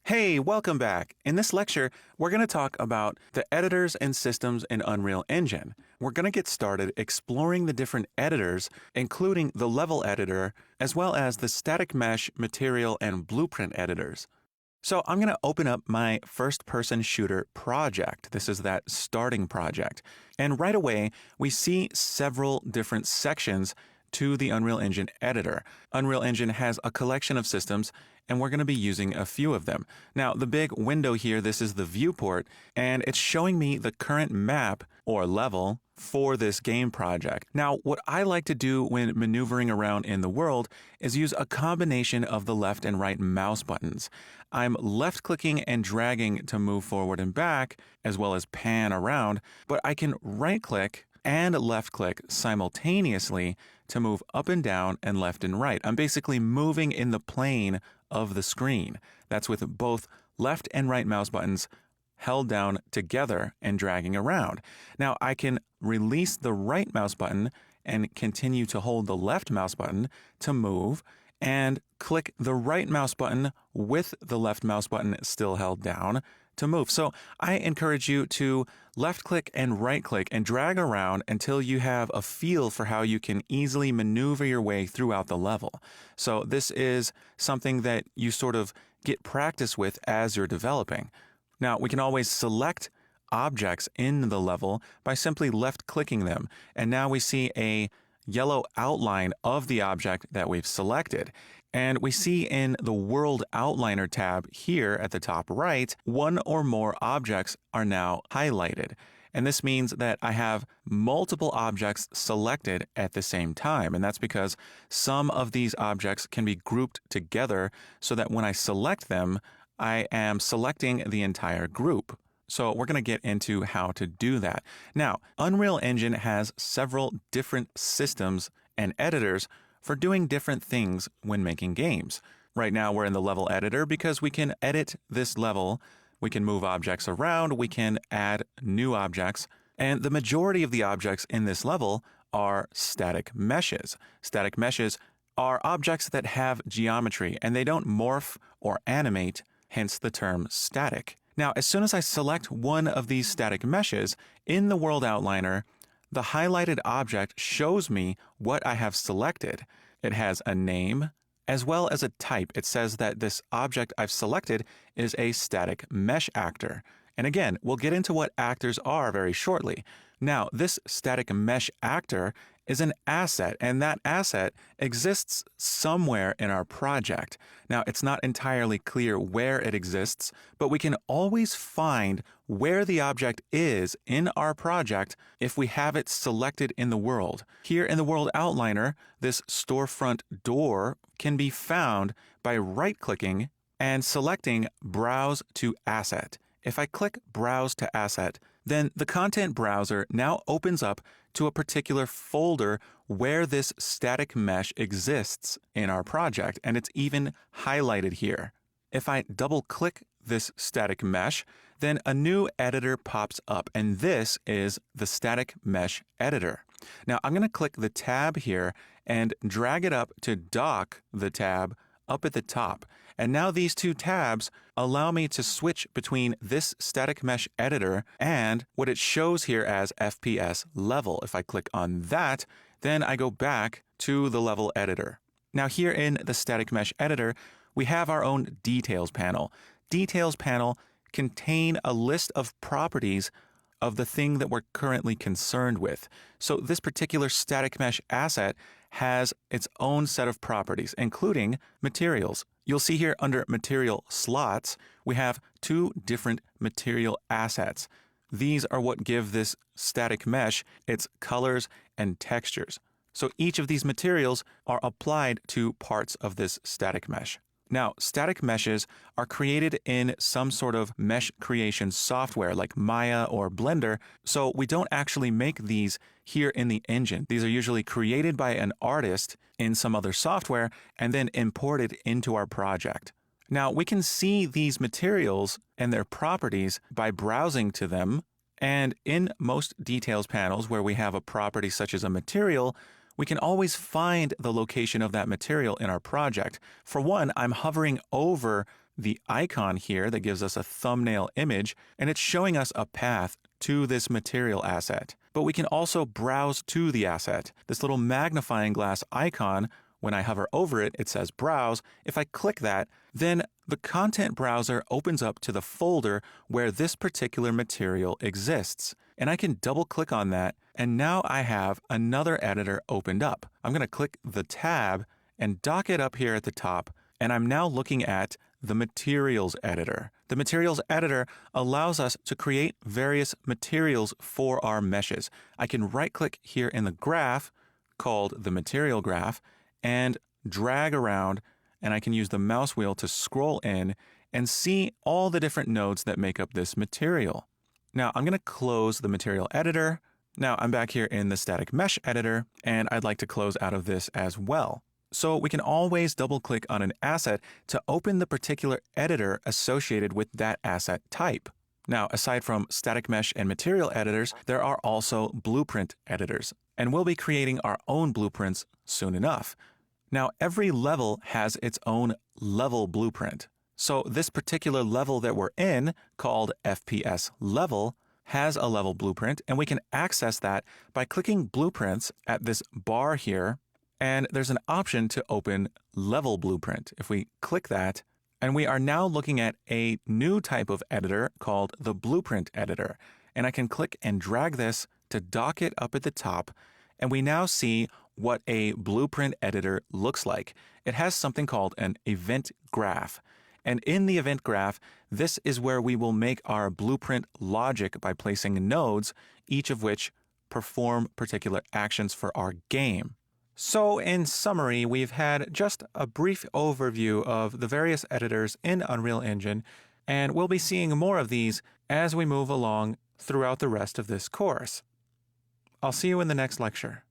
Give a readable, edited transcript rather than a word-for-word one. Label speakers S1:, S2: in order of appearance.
S1: Hey, welcome back. In this lecture, we're going to talk about the editors and systems in Unreal Engine. We're going to get started exploring the different editors, including the level editor, as well as the static mesh, material, and blueprint editors. So I'm going to open up my first-person shooter project. This is that starting project. And right away, we see several different sections to the Unreal Engine editor. Unreal Engine has a collection of systems, and we're going to be using a few of them. Now, the big window here, this is the viewport, and it's showing me the current map or level for this game project. Now, what I like to do when maneuvering around in the world is use a combination of the left and right mouse buttons. I'm left-clicking and dragging to move forward and back, as well as pan around, but I can right-click and left-click simultaneously to move up and down and left and right. I'm basically moving in the plane of the screen. That's with both left and right mouse buttons held down together and dragging around. Now, I can release the right mouse button and continue to hold the left mouse button to move, and click the right mouse button with the left mouse button still held down to move. So I encourage you to left click and right click and drag around until you have a feel for how you can easily maneuver your way throughout the level. So this is something that you sort of get practice with as you're developing. Now, we can always select objects in the level by simply left clicking them. And now we see a yellow outline of the object that we've selected. And we see in the World Outliner tab here at the top right, one or more objects are now highlighted. And this means that I have multiple objects selected at the same time. And that's because some of these objects can be grouped together so that when I select them, I am selecting the entire group. So we're going to get into how to do that. Now, Unreal Engine has several different systems and editors for doing different things when making games. Right now, we're in the level editor because we can edit this level. We can move objects around. We can add new objects. And the majority of the objects in this level are static meshes. Static meshes are objects that have geometry, and they don't morph or animate, hence the term static. Now, as soon as I select one of these static meshes in the World Outliner, the highlighted object shows me what I have selected. It has a name as well as a type. It says that this object I've selected is a static mesh actor. And again, we'll get into what actors are very shortly. Now, this static mesh actor is an asset, and that asset exists somewhere in our project. Now, it's not entirely clear where it exists, but we can always find where the object is in our project if we have it selected in the world. Here in the World Outliner, this storefront door can be found by right-clicking and selecting Browse to Asset. If I click Browse to Asset, then the content browser now opens up to a particular folder where this static mesh exists in our project, and it's even highlighted here. If I double-click this static mesh, then a new editor pops up, and this is the static mesh editor. Now, I'm going to click the tab here and drag it up to dock the tab up at the top. And now these two tabs allow me to switch between this static mesh editor and what it shows here as FPS level. If I click on that, then I go back to the level editor. Now here in the static mesh editor, we have our own details panel. Details panel contain a list of properties of the thing that we're currently concerned with. So this particular static mesh asset has its own set of properties, including materials. You'll see here under material slots, we have two different material assets. These are what give this static mesh its colors and textures. So each of these materials are applied to parts of this static mesh. Now, static meshes are created in some sort of mesh creation software like Maya or Blender, so we don't actually make these here in the engine. These are usually created by an artist in some other software and then imported into our project. Now, we can see these materials and their properties by browsing to them, and in most details panels where we have a property such as a material, we can always find the location of that material in our project. For one, I'm hovering over the icon here that gives us a thumbnail image, and it's showing us a path to this material asset. But we can also browse to the asset. This little magnifying glass icon, when I hover over it, it says browse. If I click that, then the content browser opens up to the folder where this particular material exists. And I can double click on that, and now I have another editor opened up. I'm going to click the tab and dock it up here at the top, and I'm now looking at the materials editor. The materials editor allows us to create various materials for our meshes. I can right click here in the graph called the material graph and drag around, and I can use the mouse wheel to scroll in and see all the different nodes that make up this material. Now I'm going to close the material editor. Now I'm back here in the static mesh editor, and I'd like to close out of this as well. So we can always double click on an asset to open the particular editor associated with that asset type. Now, aside from static mesh and material editors, there are also blueprint editors, and we'll be creating our own blueprints soon enough. Now, every level has its own level blueprint. So this particular level that we're in, called FPS level, has a level blueprint, and we can access that by clicking blueprints at this bar here. And there's an option to open level blueprint. If we click that, and we are now looking at a new type of editor called the blueprint editor. And I can click and drag this to dock it up at the top. And we now see what a blueprint editor looks like. It has something called an event graph. And in the event graph, this is where we will make our blueprint logic by placing nodes, each of which perform particular actions for our game. So in summary, we've had just a brief overview of the various editors in Unreal Engine, and we'll be seeing more of these as we move along throughout the rest of this course. I'll see you in the next lecture.